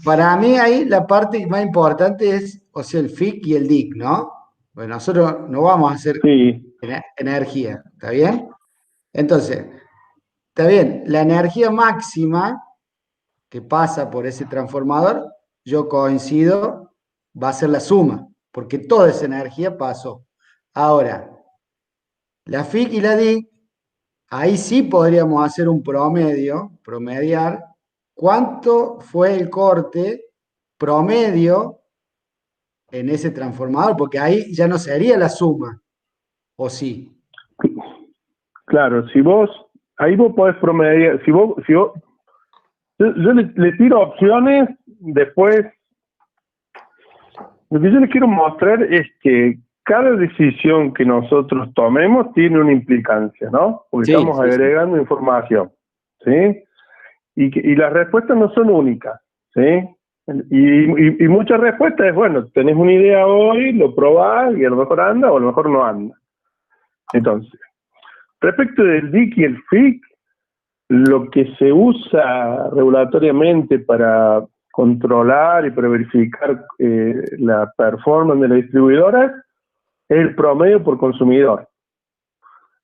Para mí ahí la parte más importante es, o sea, el FIC y el DIC, ¿no? Bueno, nosotros no vamos a hacer Sí, energía, ¿está bien? Entonces, está bien, la energía máxima que pasa por ese transformador, yo coincido, va a ser la suma, porque toda esa energía pasó. Ahora, la FIC y la DIC, ahí sí podríamos hacer un promedio, promediar, cuánto fue el corte promedio en ese transformador, porque ahí ya no sería la suma, ¿o sí? claro, ahí vos podés promediar, yo le tiro opciones, después, lo que yo les quiero mostrar es que cada decisión que nosotros tomemos tiene una implicancia, ¿no? Porque Sí, estamos sí, sí. agregando información, ¿sí? Y las respuestas no son únicas, ¿sí? Y muchas respuestas es, bueno, tenés una idea hoy, lo probás y a lo mejor anda o a lo mejor no anda. Entonces, respecto del DIC y el FIC, lo que se usa regulatoriamente para controlar y para verificar la performance de la distribuidora es el promedio por consumidor.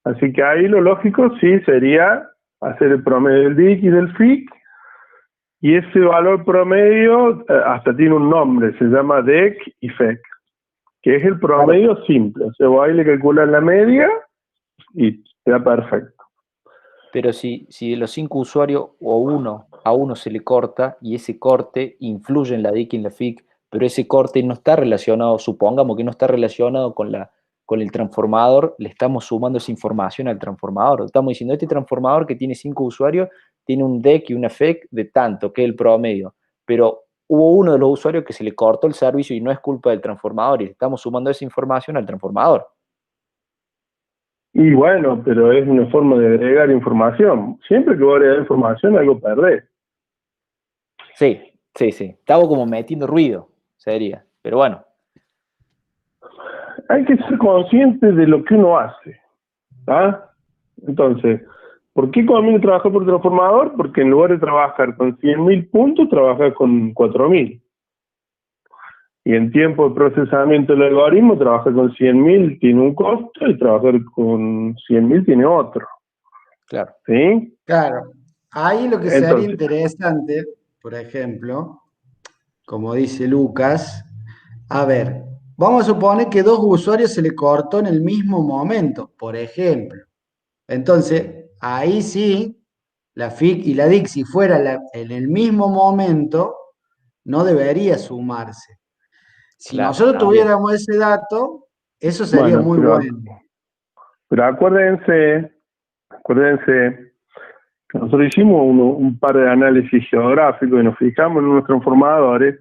Así que ahí lo lógico sí sería hacer el promedio del DIC y del FIC, y ese valor promedio hasta tiene un nombre, se llama DEC y FEC, que es el Claro, promedio simple. O sea, vos ahí le calculas la media y te da perfecto. pero si de los 5 usuarios o a uno se le corta y ese corte influye en la DIC y en la FIC, pero ese corte no está relacionado, supongamos que no está relacionado con el transformador, le estamos sumando esa información al transformador. Estamos diciendo, este transformador que tiene 5 usuarios tiene un DEC y una FEC de tanto, que es el promedio, pero hubo uno de los usuarios que se le cortó el servicio y no es culpa del transformador y le estamos sumando esa información al transformador. Y bueno, pero es una forma de agregar información. Siempre que vos agregas información, algo perdés. Sí, sí, sí. Estaba como metiendo ruido, sería. Pero bueno, Hay que ser consciente de lo que uno hace. ¿Ah? Entonces, ¿por qué conviene trabajar por transformador? Porque en lugar de trabajar con 100.000 puntos, trabajas con 4.000. Y en tiempo de procesamiento del algoritmo, trabajar con 100.000 tiene un costo y trabajar con 100.000 tiene otro. claro. ¿Sí? Claro, ahí lo que sería Entonces, interesante, por ejemplo, como dice Lucas, a ver, vamos a suponer que dos usuarios se le cortó en el mismo momento, por ejemplo. Entonces, ahí sí, la FIC y la DIC, si fuera en el mismo momento, no debería sumarse. Si Claro, nosotros también. tuviéramos ese dato, eso sería bueno, muy bueno. pero acuérdense que nosotros hicimos un par de análisis geográficos y nos fijamos en unos transformadores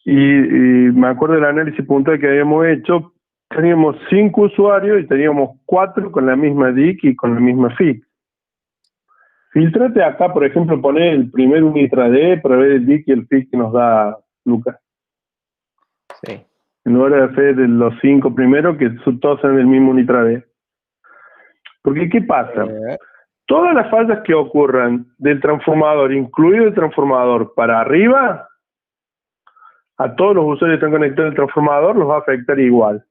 y me acuerdo del análisis puntual que habíamos hecho, teníamos 5 usuarios y teníamos 4 con la misma DIC y con la misma FIC. Filtrate acá, por ejemplo, poner el primer UnitraD para ver el DIC y el FIC que nos da Lucas. Sí. En lugar de hacer los 5 primeros, que todos sean del mismo UnitraD. Porque, ¿qué pasa? Eh, Todas las fallas que ocurran del transformador, incluido el transformador para arriba, a todos los usuarios que están conectados al transformador los va a afectar igual.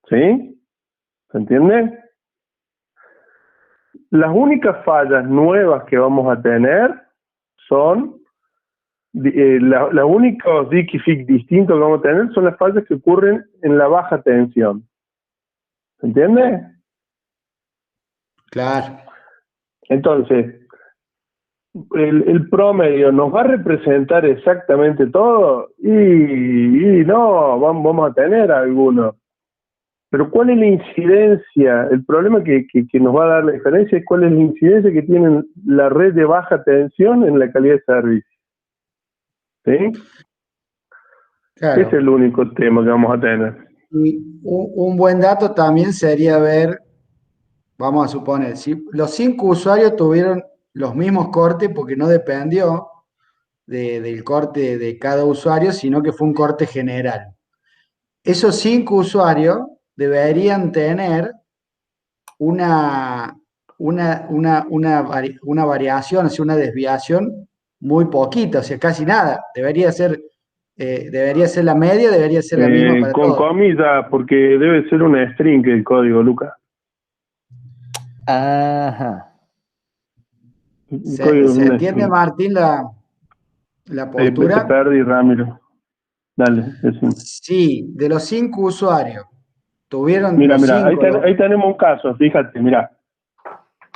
¿Sí? ¿Se entiende? Las únicas fallas nuevas que vamos a tener son los únicos DIC y FIC distintos que vamos a tener son las fallas que ocurren en la baja tensión. ¿Se entiende? Claro. Entonces, el promedio nos va a representar exactamente todo y no, vamos a tener algunos. Pero ¿cuál es la incidencia? El problema que nos va a dar la diferencia es cuál es la incidencia que tiene la red de baja tensión en la calidad de servicio. ¿Sí? Ese es Claro. el único tema que vamos a tener. Y un buen dato también sería ver, vamos a suponer, si los 5 usuarios tuvieron los mismos cortes porque no dependió del corte de cada usuario, sino que fue un corte general. Esos 5 usuarios deberían tener una, una variación, o sea, una desviación muy poquita, o sea, casi nada. Debería ser la media, debería ser la misma para Con todos. comillas, porque debe ser un string el código, Lucas. Ajá. Un ¿Se, código es se un entiende, string. Martín, la Te postura? perdí, Ramiro. Dale, decime. Sí, de los 5 usuarios, tuvieron Mira, los mira, cinco, ahí tenemos un caso, fíjate, mira.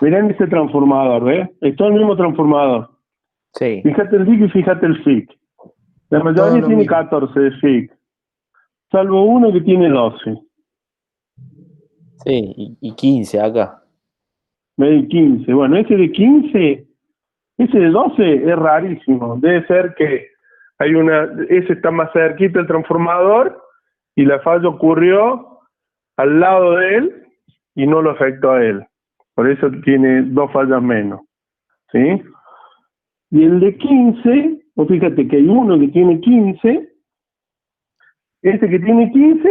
Mirá en este transformador, ¿ves? Es todo el mismo transformador. Sí, Fíjate el DIC y fíjate el FIC. La todo mayoría lo tiene mismo. 14 de FIC, salvo uno que tiene 12. sí, y 15 acá. De 15. Bueno, ese de 12 es rarísimo. Debe ser que ese está más cerquita del transformador y la falla ocurrió al lado de él y no lo afectó a él. Por eso tiene 2 fallas menos. ¿Sí? Y el de 15, o fíjate que hay uno que tiene 15, este que tiene 15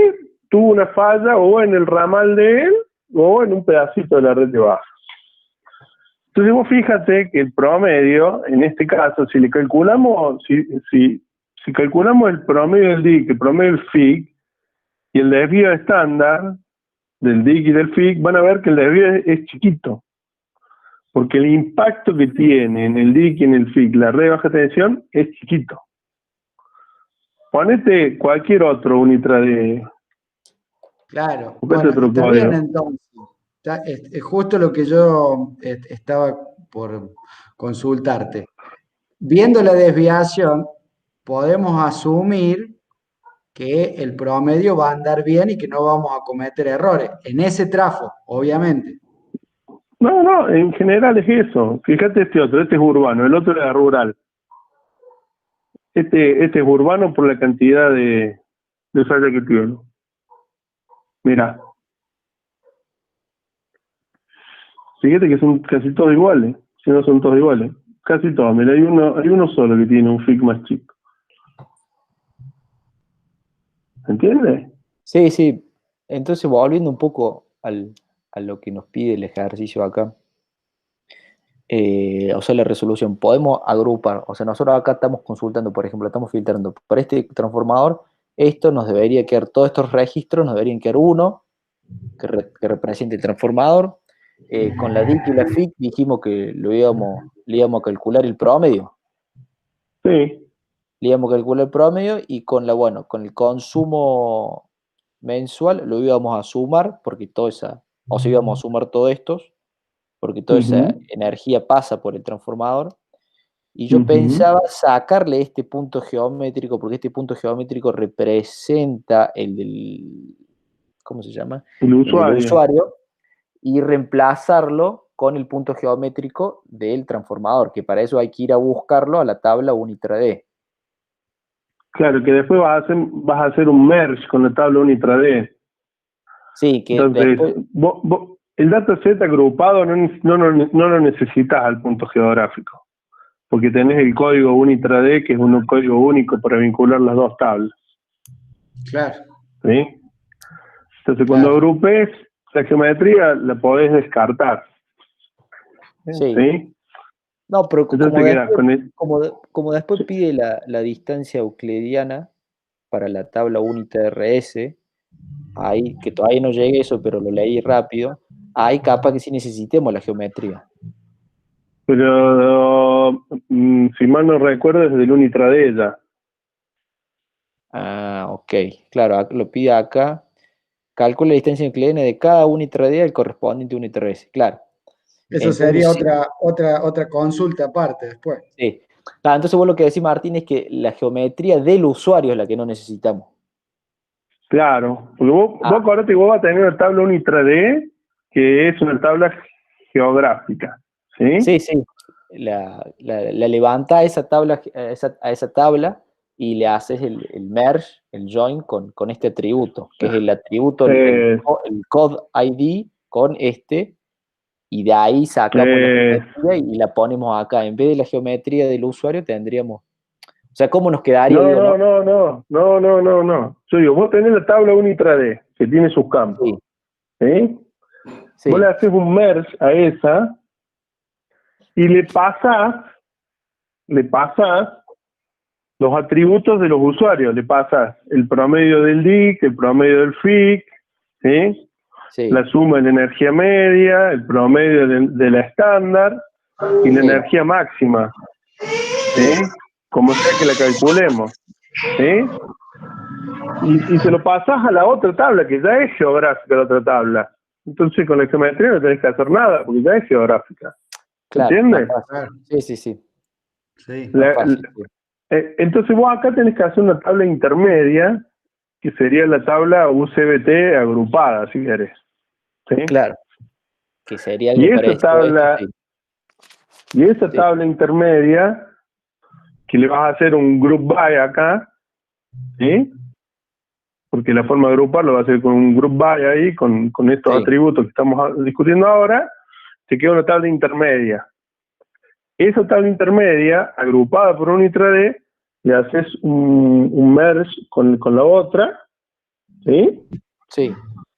tuvo una falla o en el ramal de él o en un pedacito de la red de baja. Entonces vos fíjate que el promedio, en este caso, si le calculamos, si calculamos el promedio del DIC, el promedio del FIC y el desvío estándar del DIC y del FIC, van a ver que el desvío es chiquito, porque el impacto que tiene en el DIC y en el FIC la red de baja tensión es chiquito. Ponete cualquier otro unitrade, Claro, buscate bueno, otro está bien código. entonces. Es justo lo que yo estaba por consultarte. Viendo la desviación, podemos asumir que el promedio va a andar bien y que no vamos a cometer errores. En ese trafo, obviamente. No, no, en general es eso. Fíjate este otro, este es urbano, el otro era rural. Este es urbano por la cantidad de falla que tiene. Mira, fíjate que son casi todos iguales, si no son todos iguales. Casi todos, mira, hay uno solo que tiene un FIC más chico. ¿Entiendes? Sí, sí. Entonces, volviendo un poco a lo que nos pide el ejercicio acá, o sea, la resolución, podemos agrupar, o sea, nosotros acá estamos consultando, por ejemplo, estamos filtrando por este transformador, esto nos debería quedar, todos estos registros nos deberían quedar uno que represente el transformador. Con la DIC y la FIC dijimos que le íbamos a calcular el promedio. Sí. Le íbamos a calcular el promedio y bueno, con el consumo mensual lo íbamos a sumar, porque o sea, íbamos a sumar todos estos, porque toda esa Uh-huh. energía pasa por el transformador. Y yo Uh-huh. pensaba sacarle este punto geométrico, porque este punto geométrico representa ¿cómo se llama? El El del usuario. usuario, y reemplazarlo con el punto geométrico del transformador, que para eso hay que ir a buscarlo a la tabla UnitraD. Claro, que después vas a hacer un merge con la tabla UnitraD. Sí, que Entonces, después, el dataset agrupado no lo necesitas al punto geográfico, porque tenés el código UnitraD, que es un código único para vincular las dos tablas. Claro, ¿Sí? Entonces, cuando claro. agrupes la geometría, la podés descartar. sí. ¿Sí? No, pero Entonces te quedas con el... como después Sí, pide la distancia euclidiana para la tabla UniTRS, ahí, que todavía no llegué a eso, pero lo leí rápido, ahí capaz que sí necesitemos la geometría. pero si mal no recuerdo, es del UnitraD ya. Ah, ok. Claro, lo pide acá. Calcula la distancia euclidiana de cada UniTRD al correspondiente UniTRS. Claro. Eso Entonces sería sí. otra consulta aparte después. Sí. Ah, entonces vos lo que decís, Martín, es que la geometría del usuario es la que no necesitamos. Claro, porque vos Ah, acordate que vos vas a tener una tabla UnitraD, que es una tabla geográfica. ¿Sí? sí, sí. La levanta a esa tabla, a esa tabla y le haces el merge, el join con este atributo, que es el atributo, Eh, el code ID con este, y de ahí sacamos la eh, geometría y la ponemos acá. En vez de la geometría del usuario, tendríamos. O sea, ¿cómo nos quedaría, no, digo, no? no, no, no, no, no, no, no. Yo digo, vos tenés la tabla UnitraD, que tiene sus campos. Sí, ¿Sí? Vos le sí. haces un merge a esa y le pasás le pasas los atributos de los usuarios, le pasas el promedio del DIC, el promedio del FIC, ¿sí? Sí. La suma de la energía media, el promedio de la estándar y la energía máxima, ¿sí? Como sea que la calculemos, ¿sí? Y se lo pasas a la otra tabla, que ya es geográfica la otra tabla. Entonces con la geometría no tenés que hacer nada, porque ya es geográfica. Claro, ¿Entiendes? Sí. Sí. Entonces vos acá tenés que hacer una tabla intermedia, que sería la tabla UCBT agrupada, si querés. ¿Sí? Claro. Que sería algo Y esa parecido tabla, a esto, y esa tabla intermedia, que le vas a hacer un group by acá, ¿sí? Porque la forma de agrupar lo va a hacer con un group by ahí, con estos atributos que estamos discutiendo ahora, te queda una tabla intermedia. Esa tabla intermedia, agrupada por un intraday, le haces un merge con la otra, ¿sí? Sí.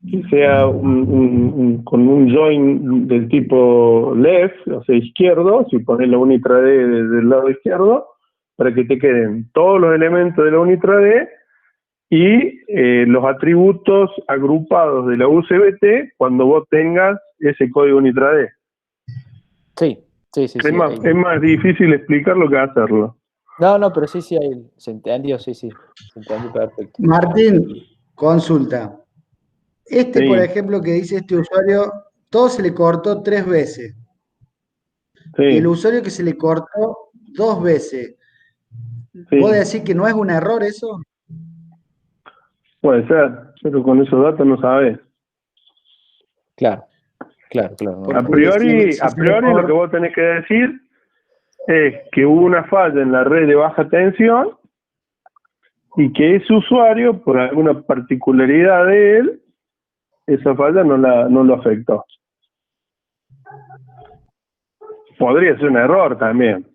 Que sea con un join del tipo left, o sea, izquierdo, si pones la unitrade del lado izquierdo, para que te queden todos los elementos de la unitrade y los atributos agrupados de la UCBT cuando vos tengas ese código unitrade. Sí. Es más difícil explicarlo que hacerlo. No, pero sí, se entendió, sí. Se entendió perfecto. Martín, consulta. Sí. Por ejemplo, que dice este usuario, todo se le cortó 3 veces. Sí. Y el usuario que se le cortó 2 veces. Sí. ¿Puede decir que no es un error eso? Puede ser, pero con esos datos no sabes. Claro. A priori lo que vos tenés que decir es que hubo una falla en la red de baja tensión y que ese usuario, por alguna particularidad de él, esa falla no lo afectó. Podría ser un error también.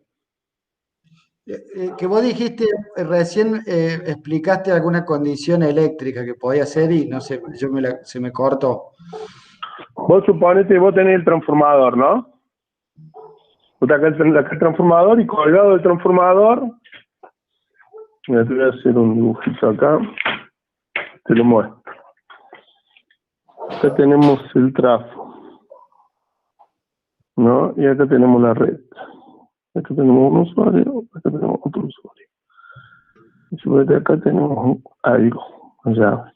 Que vos dijiste, recién explicaste alguna condición eléctrica que podía ser y no sé, se me cortó. Vos suponete, vos tenés el transformador, ¿no? Vos acá el transformador y colgado del transformador, mira, te voy a hacer un dibujito acá, te lo muestro. Acá tenemos el trafo, ¿no? Y acá tenemos la red. Acá tenemos un usuario, acá tenemos otro usuario. Y sobre acá tenemos algo, allá.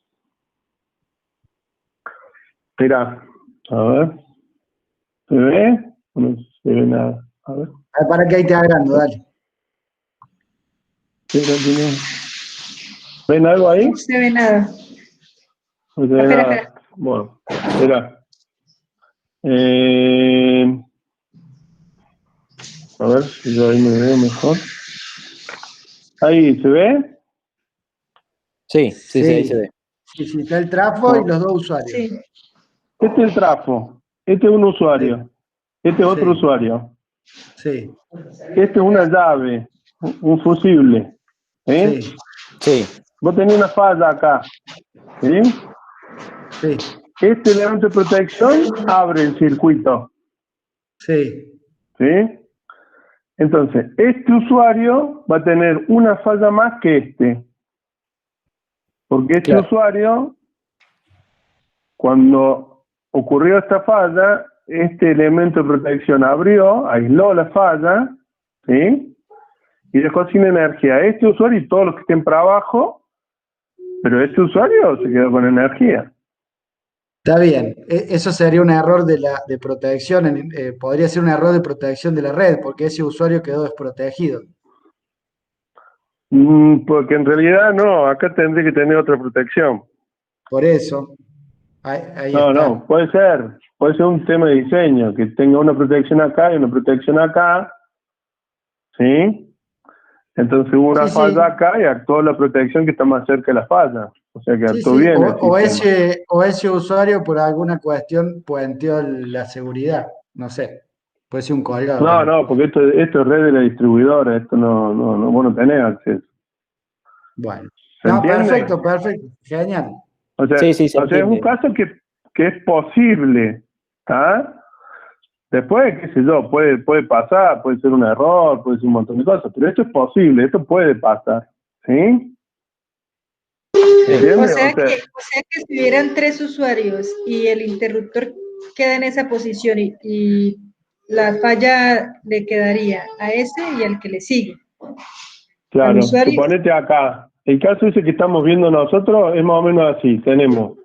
Mira, a ver. ¿Se ve? No se ve nada. A ver. Para que ahí te agrando, dale. ¿Ven algo ahí? No se ve nada. No se ve nada. Bueno, espera. A ver si yo ahí me veo mejor. ¿Ahí se ve? Sí, ahí se ve. Sí, está el trafo y los dos usuarios. Sí. Este es el trafo. Este es un usuario. Sí. Este es otro usuario. Sí. Este es una llave, un fusible. Sí. Vos tenés una falla acá. ¿Sí? Sí. Este elemento de protección abre el circuito. Sí. ¿Sí? Entonces, este usuario va a tener una falla más que este. Porque este usuario, cuando ocurrió esta falla, este elemento de protección abrió, aisló la falla, ¿sí? Y dejó sin energía a este usuario y todos los que estén para abajo, pero este usuario se quedó con energía. Está bien, eso sería un error de protección, podría ser un error de protección de la red, porque ese usuario quedó desprotegido. Porque en realidad no, acá tendría que tener otra protección. Por eso, ahí no, está. No, puede ser un tema de diseño, que tenga una protección acá y una protección acá, ¿sí? Entonces hubo una falla acá y actuó la protección que está más cerca de la falla. O sea que actuó bien. O ese usuario por alguna cuestión puenteó la seguridad, no sé. Puede ser un colgado. No, porque esto es red de la distribuidora, esto vos no tenés acceso. Bueno. No, perfecto, genial. O sea, es un caso que es posible, ¿está? Después, qué sé yo, puede pasar, puede ser un error, puede ser un montón de cosas, pero esto es posible, esto puede pasar, ¿sí? ¿Entiendes? O sea que si hubieran 3 usuarios y el interruptor queda en esa posición y la falla le quedaría a ese y al que le sigue. Claro, Al usuario. suponete acá, el caso ese que estamos viendo nosotros es más o menos así, tenemos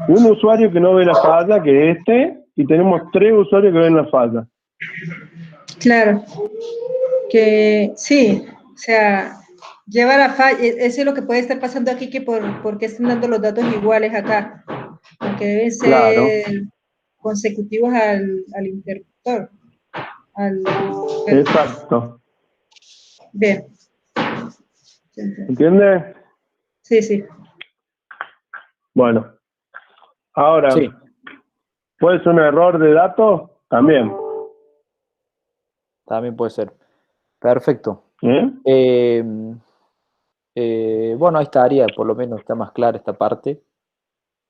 un usuario que no ve la falla, que es este, y tenemos 3 usuarios que ven la falla. Claro, que sí, o sea, lleva la falla, eso es lo que puede estar pasando aquí, que porque están dando los datos iguales acá, porque deben ser Claro. consecutivos al interruptor. Exacto. Bien. ¿Entiendes? Sí, sí. Bueno, ahora, Sí. ¿puede ser un error de datos? También. También puede ser. Perfecto. ¿Eh? Bueno, ahí estaría, por lo menos está más clara esta parte.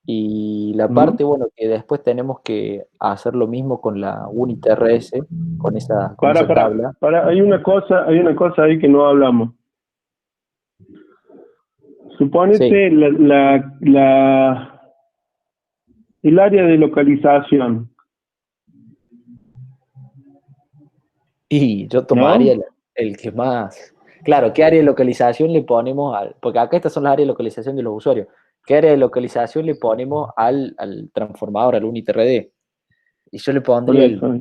Y la parte, bueno, que después tenemos que hacer lo mismo con la UniTRS, con esa tabla. Hay una cosa ahí que no hablamos. Suponete Sí. el área de localización. Y yo tomaría el que más... Claro, ¿qué área de localización le ponemos al...? Porque acá estas son las áreas de localización de los usuarios. ¿Qué área de localización le ponemos al transformador, al UniTRD? Y yo le Por pondría eso,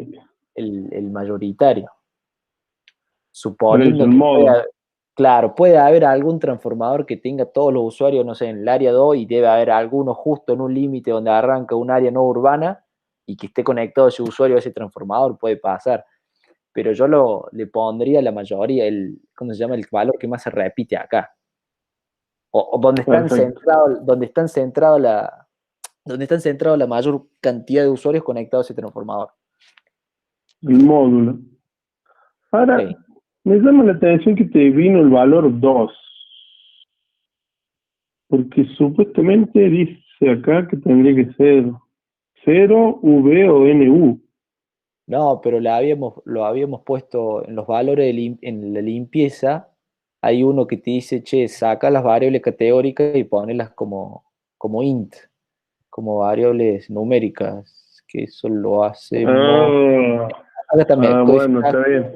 el mayoritario. por eso, Suponiendo el que modo. claro, puede haber algún transformador que tenga todos los usuarios, no sé, en el área 2 y debe haber alguno justo en un límite donde arranca un área no urbana y que esté conectado ese usuario a ese transformador, puede pasar. Pero yo le pondría la mayoría, ¿cómo se llama? El valor que más se repite acá. O donde están Perfecto. donde están centrados la mayor cantidad de usuarios conectados a ese transformador. El módulo. Ahora, Sí. me llama la atención que te vino el valor 2. Porque supuestamente dice acá que tendría que ser 0, V o NU. No, pero lo habíamos puesto en los valores en la limpieza. Hay uno que te dice, che, saca las variables categóricas y ponelas como int, como variables numéricas, que eso lo hacemos. Acá también, Bueno, está bien.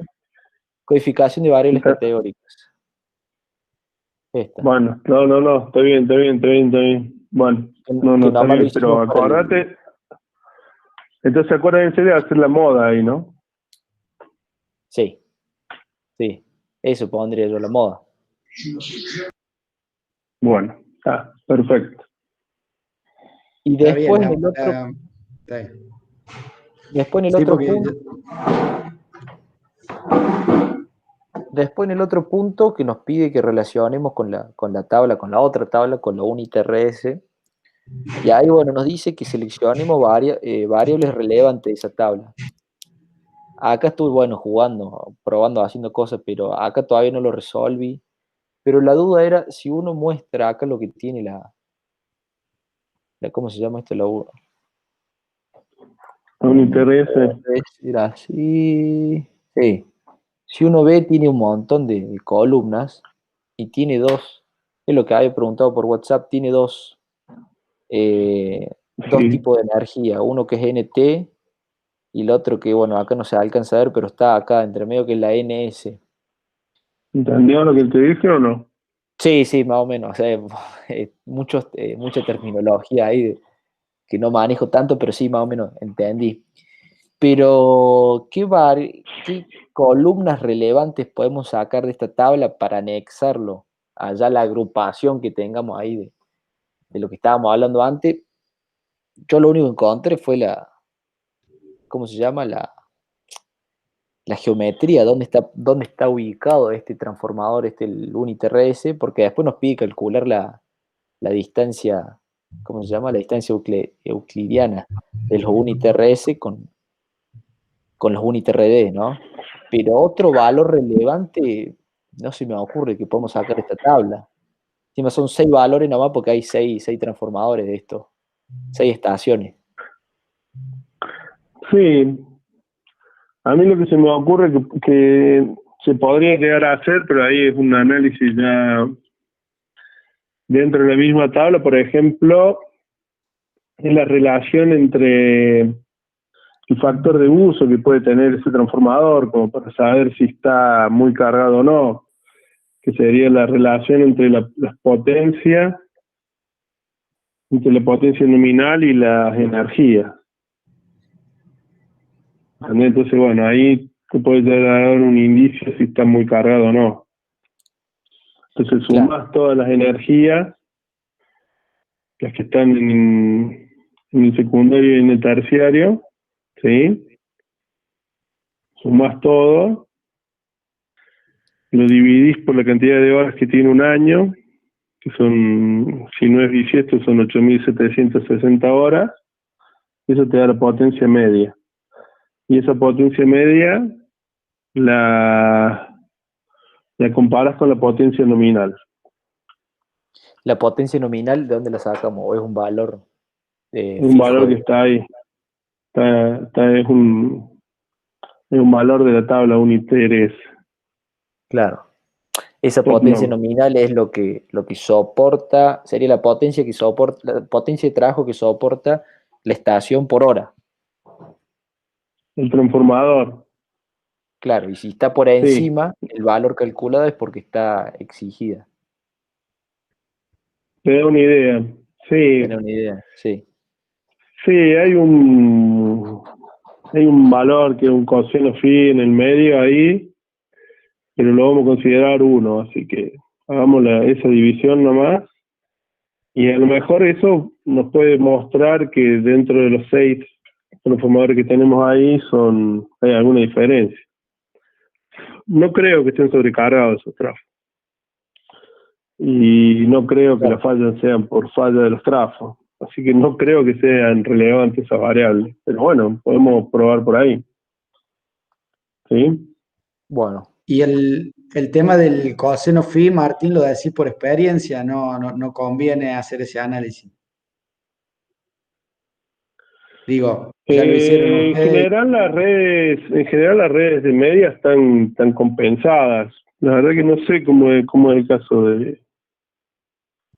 codificación de variables categóricas. Esta. Bueno, no, está bien. Bueno, Que está nomás lo bien, pero hicimos para acordate, entonces acuérdense de hacer la moda ahí, ¿no? Sí, eso pondría yo la moda. Bueno, está perfecto. Y Está después bien, en el otro, está bien. después en el Sí, otro porque punto. Después en el otro punto que nos pide que relacionemos con la tabla, con la otra tabla, con la UniTRS. Y ahí, bueno, nos dice que seleccionemos variables relevantes de esa tabla. Acá estuve, bueno, jugando, probando, haciendo cosas, pero acá todavía no lo resolví. Pero la duda era si uno muestra acá lo que tiene ¿cómo se llama esto? Un interés. Era así. Sí. Si uno ve, tiene un montón de columnas y tiene dos, es lo que había preguntado por WhatsApp, tiene dos Sí. tipos de energía, uno que es NT y el otro que, bueno, acá no se alcanza a ver, pero está acá entre medio, que es la NS. ¿Entendió lo que te dije o no? Sí, sí, más o menos, o sea, mucha terminología ahí que no manejo tanto, pero sí, más o menos entendí. Pero, ¿qué columnas relevantes podemos sacar de esta tabla para anexarlo allá la agrupación que tengamos ahí de lo que estábamos hablando antes? Yo lo único que encontré fue ¿cómo se llama? La geometría, dónde está ubicado este transformador, el UniTRS, porque después nos pide calcular la distancia, ¿cómo se llama? La distancia euclidiana de los UniTRS con los UniTRD, ¿no? Pero otro valor relevante, no se me ocurre que podemos sacar de esta tabla. Encima son 6 valores nomás porque hay 6 transformadores de estos, 6 estaciones. Sí. A mí lo que se me ocurre que se podría llegar a hacer, pero ahí es un análisis ya dentro de la misma tabla, por ejemplo, es la relación entre el factor de uso que puede tener ese transformador, como para saber si está muy cargado o no, que sería la relación entre las potencias, entre la potencia nominal y las energías. Entonces, bueno, ahí te puede dar un indicio si está muy cargado o no. Entonces sumas todas las energías, las que están en el secundario y en el terciario, ¿sí? Sumas todo, lo dividís por la cantidad de horas que tiene un año, que son, si no es bisiesto, son 8.760 horas, eso te da la potencia media. Y esa potencia media la comparas con la potencia nominal. ¿La potencia nominal de dónde la sacamos? ¿O es un valor un fijo? Valor que está ahí. Es un valor de la tabla, un interés. Claro. Esa potencia nominal es lo que soporta, sería la potencia de trabajo que soporta la estación por hora. El transformador. Claro, y si está por encima, sí, el valor calculado es porque está exigida. Te da una idea. Sí. Te da una idea, sí. Sí, hay un valor que es un coseno phi en el medio ahí, pero lo vamos a considerar 1, así que hagamos esa división nomás, y a lo mejor eso nos puede mostrar que dentro de los 6 transformadores que tenemos ahí hay alguna diferencia. No creo que estén sobrecargados esos trafos, y no creo que las fallas sean por falla de los trafos, así que no creo que sean relevantes esas variables, pero bueno, podemos probar por ahí. ¿Sí? Bueno. Y el tema del coseno phi, Martín, lo decís por experiencia, no conviene hacer ese análisis. Digo, ya lo hicieron ustedes. En general las redes de media están compensadas. La verdad que no sé cómo es el caso de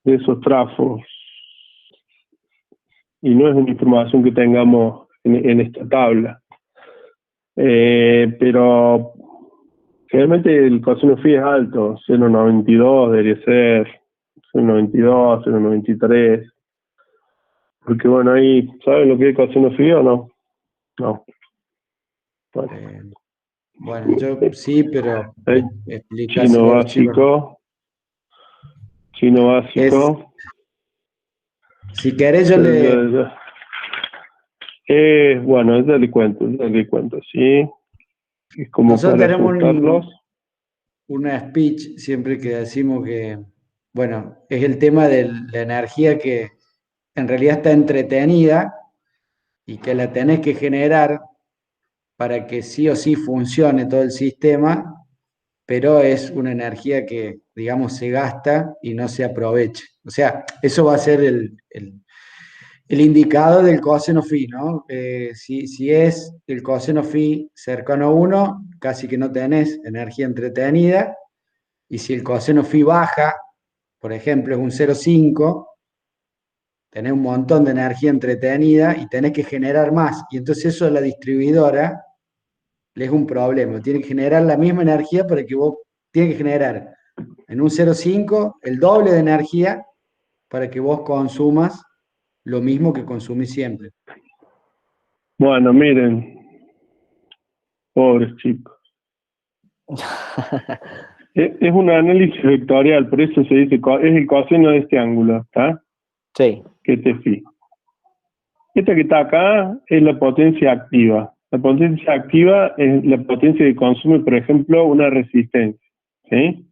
esos trafos. Y no es una información que tengamos en esta tabla. Pero generalmente el coseno phi es alto, 0.92 debería ser, 0.92, 0.93. Porque bueno, ahí, ¿saben lo que es coseno phi o no? No. Bueno, yo sí, pero Chino básico. Chino básico. Si querés yo bueno, ya le cuento, ¿sí? Es como nosotros para tenemos ajustarlos. una speech siempre que decimos que, bueno, es el tema de la energía que en realidad está entretenida y que la tenés que generar para que sí o sí funcione todo el sistema, pero es una energía que, digamos, se gasta y no se aprovecha. O sea, eso va a ser el indicador del coseno phi, ¿no? Si es el coseno phi cercano a 1, casi que no tenés energía entretenida, y si el coseno phi baja, por ejemplo, es un 0,5, tenés un montón de energía entretenida y tenés que generar más. Y entonces eso a la distribuidora le es un problema. Tiene que generar la misma energía para que vos, tiene que generar en un 0,5 el doble de energía para que vos consumas lo mismo que consumís siempre. Bueno, miren, pobres chicos. Es un análisis vectorial, por eso se dice, es el coseno de este ángulo, ¿está? Sí. Que este phi. Esta que está acá es la potencia activa. La potencia activa es la potencia que consume, por ejemplo, una resistencia, ¿sí?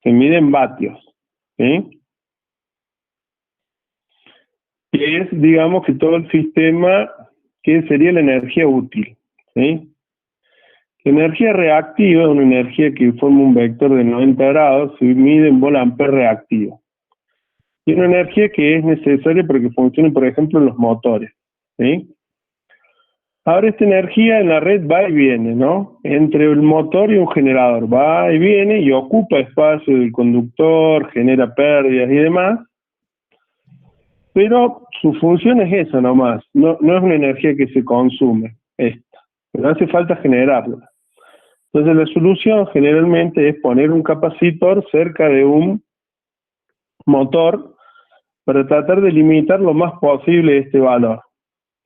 Se mide en vatios, ¿sí? Que es, digamos, que todo el sistema, que sería la energía útil, ¿sí? La energía reactiva es una energía que forma un vector de 90 grados, se mide en volt-ampere reactivo. Y una energía que es necesaria para que funcione, por ejemplo, los motores, ¿sí? Ahora esta energía en la red va y viene, ¿no? Entre el motor y un generador, va y viene y ocupa espacio del conductor, genera pérdidas y demás, pero su función es esa nomás, no es una energía que se consume, esta, pero hace falta generarla. Entonces la solución generalmente es poner un capacitor cerca de un motor para tratar de limitar lo más posible este valor,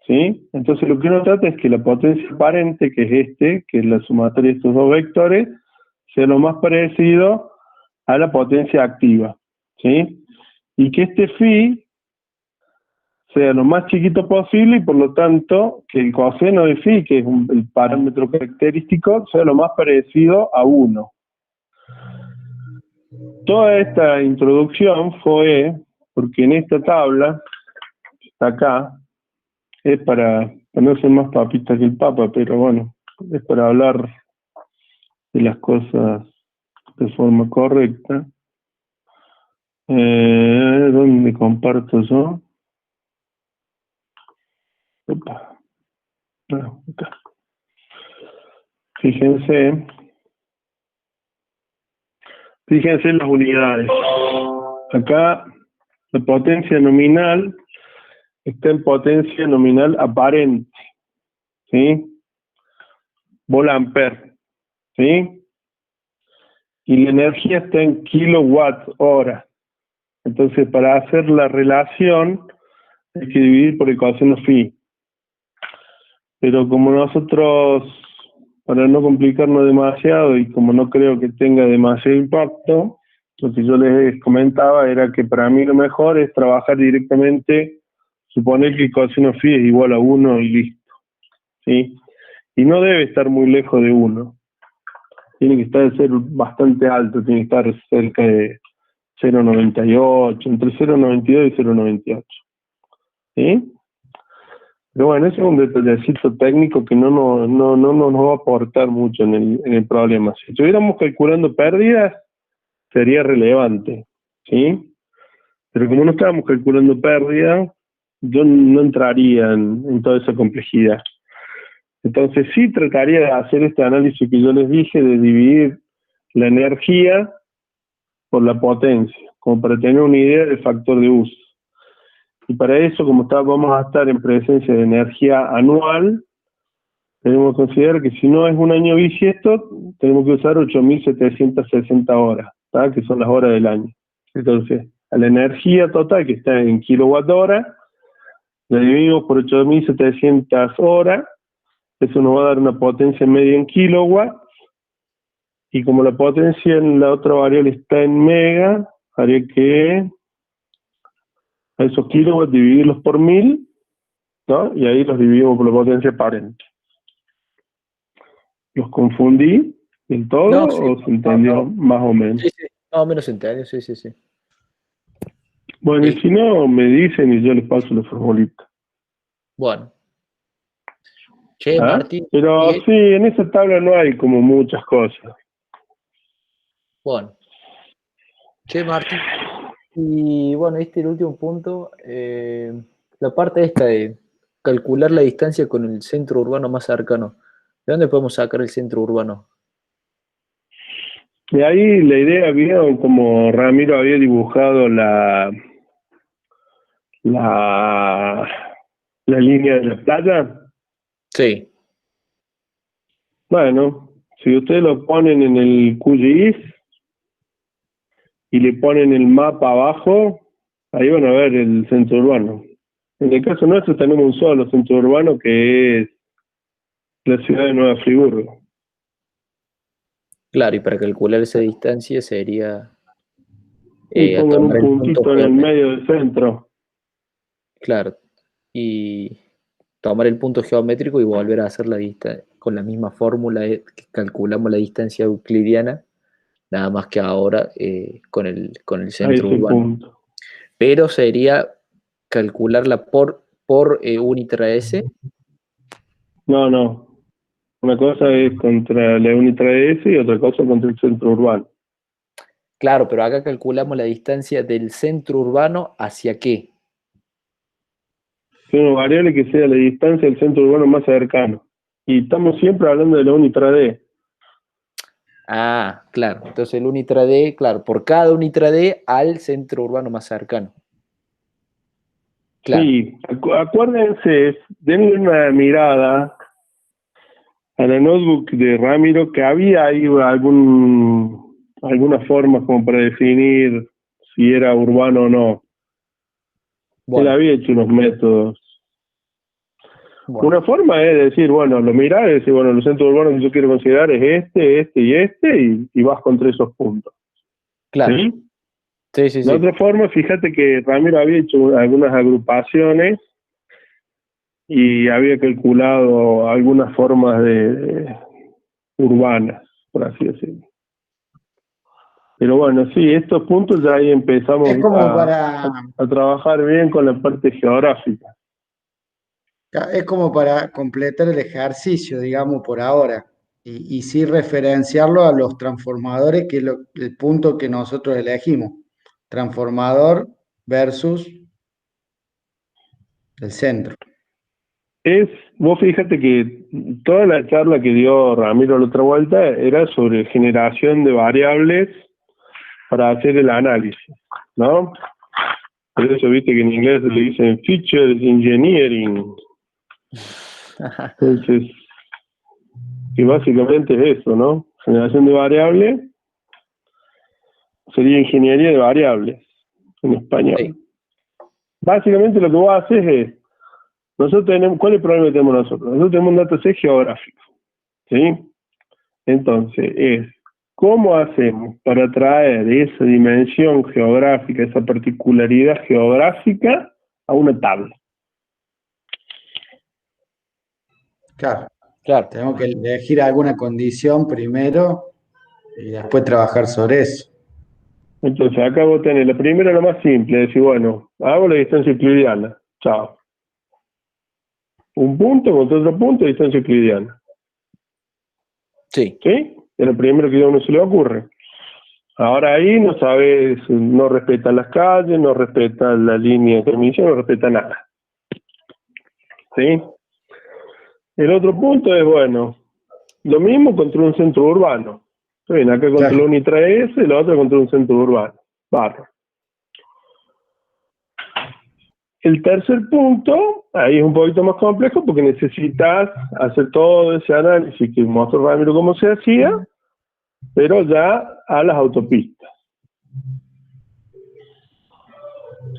¿sí? Entonces lo que uno trata es que la potencia aparente, que es que es la sumatoria de estos dos vectores, sea lo más parecido a la potencia activa, ¿sí? Y que este phi sea lo más chiquito posible y por lo tanto que el coseno de phi, que es el parámetro característico, sea lo más parecido a 1. Toda esta introducción fue porque en esta tabla, que está acá, es para no ser más papista que el Papa, pero bueno, es para hablar de las cosas de forma correcta. ¿Dónde comparto yo? Opa. Acá. Fíjense en las unidades. Acá la potencia nominal está en potencia nominal aparente, ¿sí? Volt-ampere, ¿sí? Y la energía está en kilowatt-hora. Entonces, para hacer la relación, hay que dividir por el coseno phi. Pero como nosotros, para no complicarnos demasiado y como no creo que tenga demasiado impacto, lo que yo les comentaba era que para mí lo mejor es trabajar directamente, suponer que el coseno phi es igual a 1 y listo, ¿sí? Y no debe estar muy lejos de 1. Tiene que ser bastante alto, tiene que estar cerca de 0,98, entre 0,92 y 0,98. ¿Sí? Pero bueno, ese es un detallecito técnico que no nos va a aportar mucho en el problema. Si estuviéramos calculando pérdidas, sería relevante, ¿sí? Pero como no estábamos calculando pérdidas, yo no entraría en toda esa complejidad. Entonces sí trataría de hacer este análisis que yo les dije, de dividir la energía por la potencia, como para tener una idea del factor de uso. Y para eso, como vamos a estar en presencia de energía anual, tenemos que considerar que si no es un año bisiesto, tenemos que usar 8.760 horas, ¿tá? Que son las horas del año. Entonces, a la energía total, que está en kilowatt-hora, la dividimos por 8.700 horas, eso nos va a dar una potencia media en kilowatts, y como la potencia en la otra variable está en mega, haría que a esos kilowatts dividirlos por 1000, ¿no? Y ahí los dividimos por la potencia aparente. ¿Los confundí del todo No, sí, o se entendió más o menos? Sí, más o menos se entendió, sí. Bueno, y si no, me dicen y yo les paso la formulita. Bueno. Che, ¿Ah? Martín. Pero sí, en esa tabla no hay como muchas cosas. Bueno. Che, Martín. Y bueno, el último punto, la parte esta de calcular la distancia con el centro urbano más cercano. ¿De dónde podemos sacar el centro urbano? Y ahí la idea, vieron como Ramiro había dibujado la línea de la playa. Sí. Bueno, si ustedes lo ponen en el QGIS y le ponen el mapa abajo, ahí van a ver el centro urbano. En el caso nuestro tenemos un solo centro urbano que es la ciudad de Nueva Friburgo. Claro, y para calcular esa distancia sería Y pongan un tomar el punto puntito en el medio del centro. Claro, y tomar el punto geométrico y volver a hacer la distancia con la misma fórmula que calculamos la distancia euclidiana, nada más que ahora con el centro urbano. Punto. Pero sería calcularla por Unitra S. No. Una cosa es contra la Unitra S y otra cosa contra el centro urbano. Claro, pero acá calculamos la distancia del centro urbano hacia qué. sea una variable que sea la distancia del centro urbano más cercano. Y estamos siempre hablando de la unidad D. Ah, claro. Entonces el Unitra D, claro, por cada Unitra D al centro urbano más cercano. Claro. Sí, acuérdense, denle una mirada a la notebook de Ramiro, que había ahí alguna forma como para definir si era urbano o no. Bueno, Él había hecho unos métodos. bueno, Una forma es decir, bueno, lo mirás y decir, bueno, los centros urbanos que yo quiero considerar es y vas contra esos puntos. claro. ¿Sí? Sí, sí, La sí. otra forma, fíjate que Ramiro había hecho algunas agrupaciones y había calculado algunas formas de urbanas, por así decirlo. Pero bueno, sí, estos puntos ya ahí empezamos Es como para, a trabajar bien con la parte geográfica. es como para completar el ejercicio, digamos, por ahora. Y sí referenciarlo a los transformadores, que es el punto que nosotros elegimos. Transformador versus el centro. Vos fíjate que toda la charla que dio Ramiro la otra vuelta era sobre generación de variables para hacer el análisis, ¿no? Por eso viste que en inglés le dicen features engineering. Entonces, y básicamente es eso, ¿no? Generación de variables sería ingeniería de variables en español. Sí. Básicamente lo que vos haces es, nosotros tenemos, ¿cuál es el problema que tenemos nosotros? Nosotros tenemos un dataset geográfico, ¿sí? Entonces, ¿cómo hacemos para traer esa dimensión geográfica, esa particularidad geográfica a una tabla? Claro, Claro. tenemos que elegir alguna condición primero y después trabajar sobre eso. Entonces, acá vos tenés la primera, la más simple, decir, bueno, hago la distancia euclidiana, chao. Un punto contra otro punto de distancia euclidiana. Sí. ¿Sí? Es lo primero que a uno se le ocurre. Ahora ahí no sabes, no respeta las calles, no respeta la línea de transmisión, no respeta nada. ¿Sí? El otro punto es, bueno, lo mismo contra un centro urbano. Bien, acá contra Claro. la Unitra S y la otra contra un centro urbano. Barro. El tercer punto, ahí es un poquito más complejo porque necesitas hacer todo ese análisis que mostró Ramiro cómo se hacía, pero ya a las autopistas.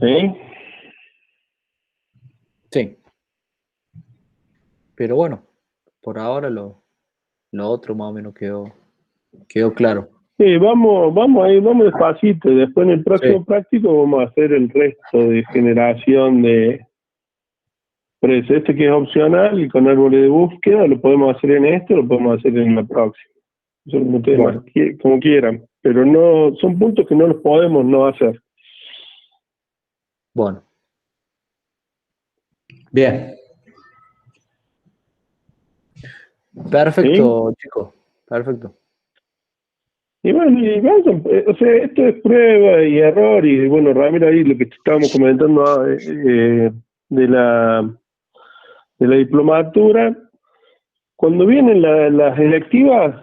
¿Sí? Sí. Pero bueno, por ahora lo otro más o menos quedó claro. Sí, vamos ahí, vamos despacito. Después en el próximo Sí. práctico vamos a hacer el resto de generación de precios. Este que es opcional y con árboles de búsqueda, lo podemos hacer en este, lo podemos hacer en la próxima. Eso como ustedes Bueno. como quieran. Pero no, son puntos que no los podemos no hacer. Bueno. Bien. Perfecto, chicos. Perfecto. Y bueno, o sea, esto es prueba y error, y bueno, Ramiro, ahí lo que estábamos comentando de la diplomatura, cuando vienen las electivas,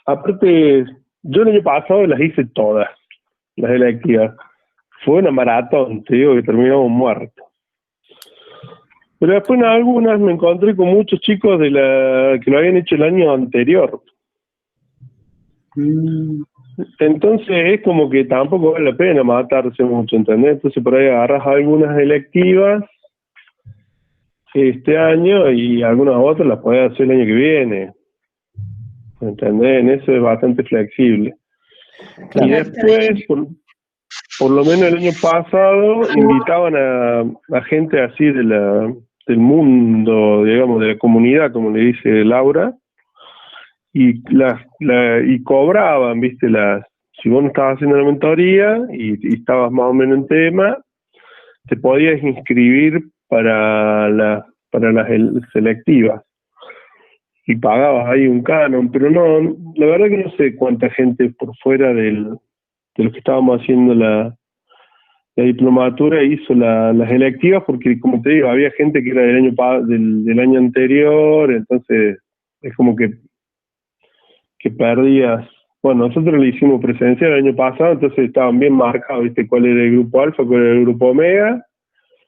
aparte, yo el año pasado las hice todas, las electivas. Fue una maratón, te digo que terminamos muertos. Pero después en algunas me encontré con muchos chicos que lo habían hecho el año anterior. Entonces es como que tampoco vale la pena matarse mucho, ¿entendés? Entonces por ahí agarras algunas electivas este año y algunas otras las podés hacer el año que viene, ¿entendés? En eso es bastante flexible. Claro. Y después, por lo menos el año pasado, invitaban a gente así del mundo, digamos, de la comunidad, como le dice Laura, y cobraban, ¿viste? Si vos no estabas haciendo la mentoría y estabas más o menos en tema, te podías inscribir para las selectivas y pagabas ahí un canon, pero no, la verdad que no sé cuánta gente por fuera de los que estábamos haciendo la diplomatura hizo las electivas porque, como te digo, había gente que era del año anterior, entonces es como que perdías. Bueno, nosotros lo hicimos presencial el año pasado, entonces estaban bien marcados, ¿viste? Cuál era el grupo alfa, cuál era el grupo omega.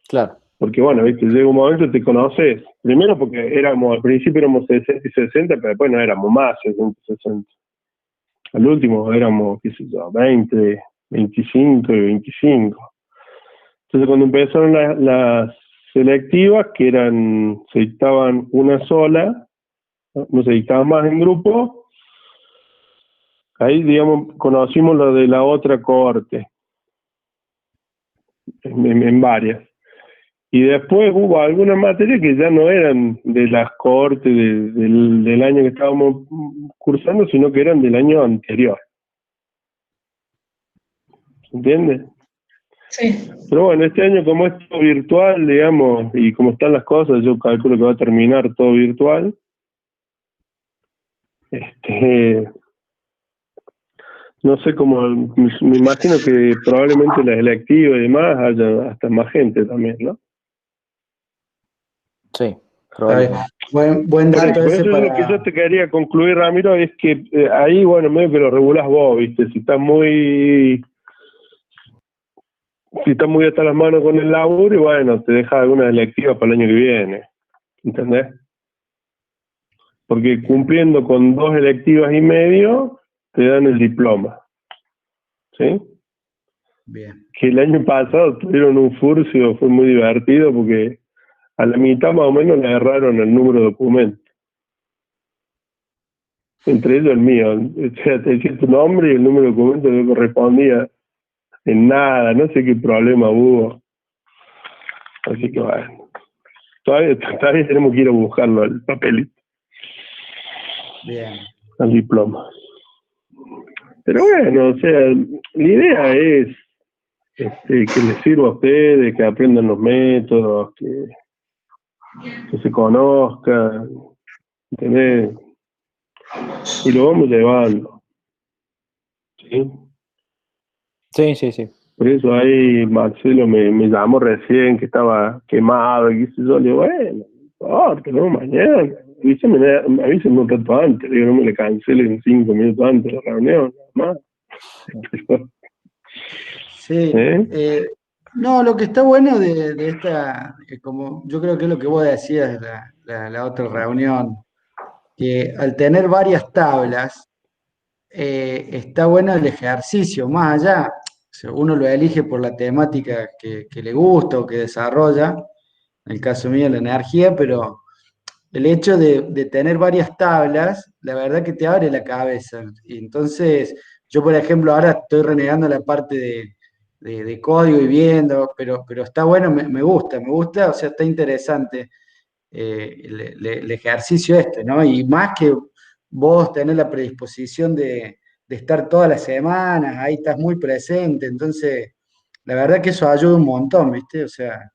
Claro. Porque, bueno, ¿viste? Llega un momento te conoces. Primero porque al principio éramos 60 y 60, pero después no éramos más 60 y 60. Al último éramos, qué sé yo, 20, 25 y 25. Entonces cuando empezaron las selectivas, que se dictaban una sola, no se dictaban más en grupo, ahí, digamos, conocimos lo de la otra cohorte, en varias. Y después hubo algunas materias que ya no eran de las cohortes del año que estábamos cursando, sino que eran del año anterior. ¿Entiendes? Sí. Pero bueno, este año como es todo virtual, digamos, y como están las cosas, yo calculo que va a terminar todo virtual. No sé cómo, me imagino que probablemente las electivas y demás haya hasta más gente también, ¿no? Sí, probablemente. Buen dato Por ese eso para... lo que yo te quería concluir, Ramiro, es que ahí, bueno, medio que lo regulás vos, ¿viste? Si estás muy hasta las manos con el laburo, y bueno, te deja algunas electivas para el año que viene, ¿entendés? Porque cumpliendo con 2 electivas y medio, te dan el diploma, ¿sí? Bien. Que el año pasado tuvieron un furcio, fue muy divertido, porque a la mitad más o menos le agarraron el número de documento. Entre ellos el mío. O sea, te decía tu nombre y el número de documento que correspondía en nada, no sé qué problema hubo. Así que bueno, todavía tenemos que ir a buscarlo al papelito, Bien. al diploma. Pero bueno, o sea, la idea es que les sirva a ustedes, que aprendan los métodos, que se conozcan, ¿entendés? Y lo vamos llevando, ¿sí? Sí, sí, sí. Por eso ahí Marcelo me llamó recién que estaba quemado y qué sé yo. Le digo, bueno, no importa, no, mañana. Avísenme un rato antes. Le digo, no me le cancelen 5 minutos antes de la reunión, nada más. Sí. No, lo que está bueno de esta, como yo creo que es lo que vos decías de la otra reunión, que al tener varias tablas, está bueno el ejercicio, más allá, o sea, uno lo elige por la temática que le gusta o que desarrolla, en el caso mío la energía, pero el hecho de tener varias tablas, la verdad que te abre la cabeza. Y entonces, yo por ejemplo ahora estoy renegando la parte de código y viendo, pero está bueno, me gusta, o sea, está interesante el ejercicio este, ¿no? Y más que vos tenés la predisposición de estar todas las semanas, ahí estás muy presente, entonces, la verdad que eso ayuda un montón, ¿viste? O sea,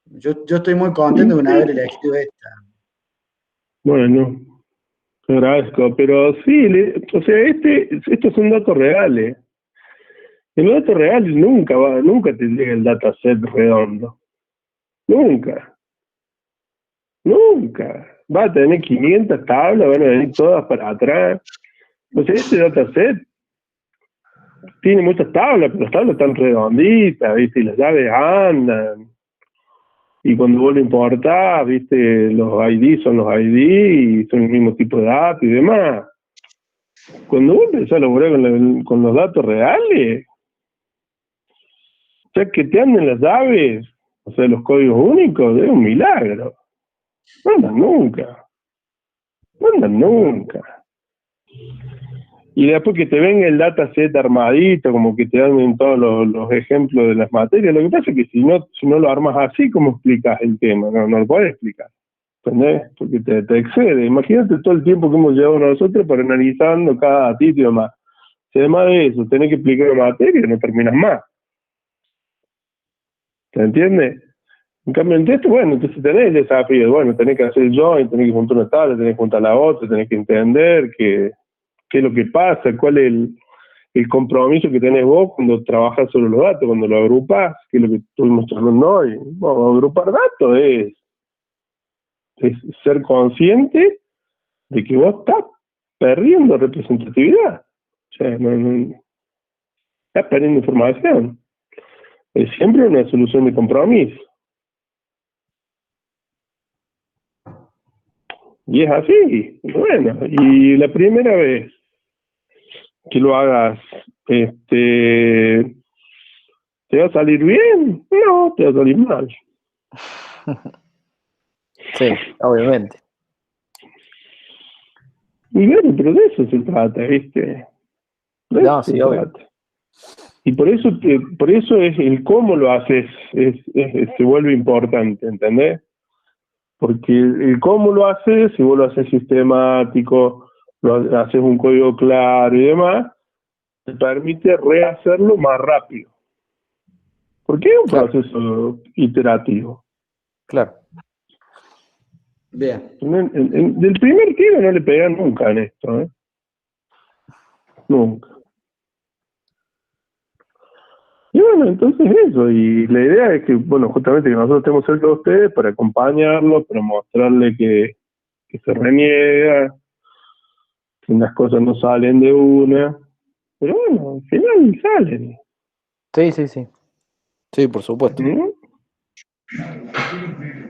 yo estoy muy contento con haber elegido esta. Bueno, te agradezco, pero sí, o sea, estos son datos reales. En los datos reales nunca te llega el dataset redondo. Nunca. Va a tener 500 tablas, van a venir todas para atrás. O sea, este dataset tiene muchas tablas, pero las tablas están redonditas, ¿viste? Y las llaves andan. Y cuando vos lo importás, ¿viste? Los ID son los ID y son el mismo tipo de datos y demás. Cuando vos empezás a laburar con los datos reales, o sea, que te anden las llaves, o sea, los códigos únicos, es un milagro. No andan nunca. Y después que te venga el dataset armadito, como que te dan todos los ejemplos de las materias, lo que pasa es que si no lo armas así, ¿cómo explicas el tema? No lo puedes explicar, ¿entendés? Porque te excede. Imagínate todo el tiempo que hemos llevado nosotros para analizando cada título más. Si además de eso tenés que explicar la materia, no terminas más. ¿Se entiende? En cambio, en texto, bueno, entonces tenés el desafío, bueno, tenés que hacer el join, tenés que juntar una tabla, tenés que juntar la otra, tenés que entender qué es lo que pasa, cuál es el compromiso que tenés vos cuando trabajas sobre los datos, cuando lo agrupás, que es lo que estuvimos hablando hoy. Bueno, agrupar datos es ser consciente de que vos estás perdiendo representatividad. O sea, estás perdiendo información. Es siempre una solución de compromiso. Y es así. Bueno, y la primera vez que lo hagas, ¿te va a salir bien? No, te va a salir mal. Sí, obviamente. Y bueno, pero de eso se trata, ¿viste? No, sí, obvio. Y por eso es el cómo lo haces, se vuelve importante, ¿entendés? Porque el cómo lo haces, si vos lo haces sistemático, lo haces un código claro y demás, te permite rehacerlo más rápido. Porque es un proceso iterativo. Claro. Bien. Del primer tiro no le pegan nunca en esto, ¿eh? Nunca. Y bueno, entonces eso, y la idea es que, bueno, justamente que nosotros estemos cerca de ustedes para acompañarlos, para mostrarle que se reniega, que las cosas no salen de una, pero bueno, al final salen. Sí, sí, sí. Sí, por supuesto.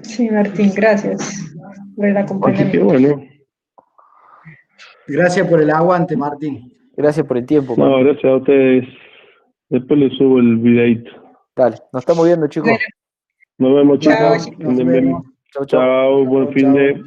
Sí, Martín, gracias por el Así acompañamiento. que bueno. Gracias por el aguante, Martín. Gracias por el tiempo, No, Martín. gracias a ustedes. Después les subo el videito. Dale, nos estamos viendo, chicos. Bueno, Nos vemos, chao, chicos. chicos. Nos vemos. Chau, chau. Chao, buen fin de...